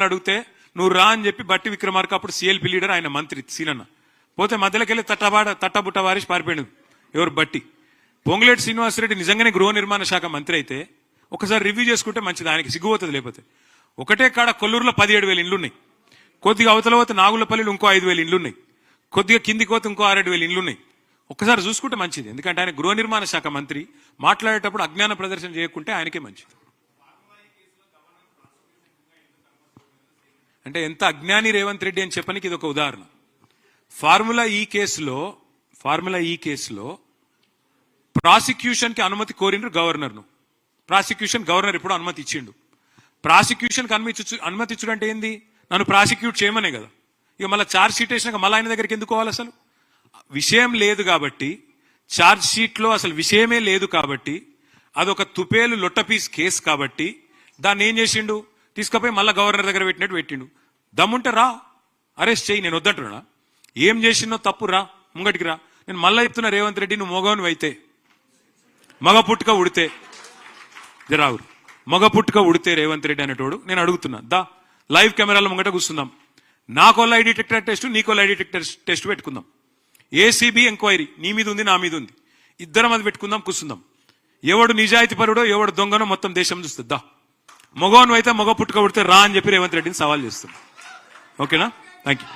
అడిగితే నువ్వు రా అని చెప్పి బట్టి విక్రమార్క అప్పుడు సిఎల్పి లీడర్, ఆయన మంత్రి సీనన్న పోతే మధ్యలోకి వెళ్ళి తట్టబుట్ట వారిసి పారిపోయాడు. ఎవరు? బట్టి. పొంగులేటి శ్రీనివాసరెడ్డి నిజంగానే గృహ నిర్మాణ శాఖ మంత్రి అయితే ఒకసారి రివ్యూ చేసుకుంటే మంచిది, ఆయనకి సిగ్గుపోతుంది. లేకపోతే ఒకటే కాడ కొల్లూరులో 17,000 ఇండ్లున్నాయి, కొద్దిగా అవతల పోతే నాగులపల్లిలో ఇంకో 5,000 ఇండ్లున్నాయి, కొద్దిగా కిందికి పోతే ఇంకో 6,000 ఇండ్లున్నాయి. ఒక్కసారి చూసుకుంటే మంచిది. ఎందుకంటే ఆయన గృహ నిర్మాణ శాఖ మంత్రి, మాట్లాడేటప్పుడు అజ్ఞాన ప్రదర్శన చేయకుంటే ఆయనకే మంచిది. అంటే ఎంత అజ్ఞాని రేవంత్ రెడ్డి అని చెప్పనికి ఇది ఒక ఉదాహరణ. ఫార్ములా ఈ కేసులో ప్రాసిక్యూషన్ కి అనుమతి కోరిండ్రు గవర్నర్ను. గవర్నర్ ఇప్పుడు అనుమతి ఇచ్చిండు. ప్రాసిక్యూషన్ కి అనుమతి ఇచ్చుడు అంటే ఏంది? నన్ను ప్రాసిక్యూట్ చేయమనే కదా. ఇక మళ్ళీ ఛార్జ్ షీట్ వేసినాక మళ్ళీ ఆయన దగ్గరికి ఎందుకు పోవాలి? అసలు విషయం లేదు కాబట్టి, ఛార్జ్ షీట్ లో అసలు విషయమే లేదు కాబట్టి, అదొక తుపేలు లొట్టపీస్ కేసు కాబట్టి దాన్ని ఏం చేసిండు? తీసుకుపోయి మళ్ళీ గవర్నర్ దగ్గర పెట్టినట్టు పెట్టిండు. దమ్ముంటే రా, అరెస్ట్ చేయి, నేను వద్దంటున్నా. ఏం చేసినో తప్పు, రా ముంగటికి రా. నేను మళ్ళీ చెప్తున్నా, రేవంత్ రెడ్డి నువ్వు మగవని అయితే, మగ పుట్టుక ఉడితే జరావురు, మగ పుట్టుక ఉడితే రేవంత్ రెడ్డి అనేటోడు నేను అడుగుతున్నా, దా లైవ్ కెమెరాల ముంగట కూర్చుందాం. నాకో లై డిటెక్టర్ టెస్ట్, నీకో లై డిటెక్టర్ టెస్ట్ పెట్టుకుందాం. ఏసీబీ ఎంక్వైరీ నీ మీద ఉంది, నా మీద ఉంది, ఇద్దరం అది పెట్టుకుందాం, కూర్చుందాం. ఎవడు నిజాయితీ పరుడో ఎవడు దొంగనో మొత్తం దేశం చూస్తుంది. దా మగవను అయితే మగ పుట్టుక ఉడితే రా అని చెప్పి రేవంత్ రెడ్డిని సవాల్ చేస్తున్నా. ఓకేనా? Thank you.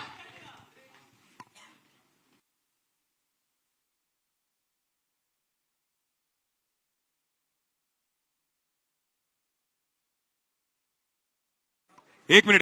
एक मिनट.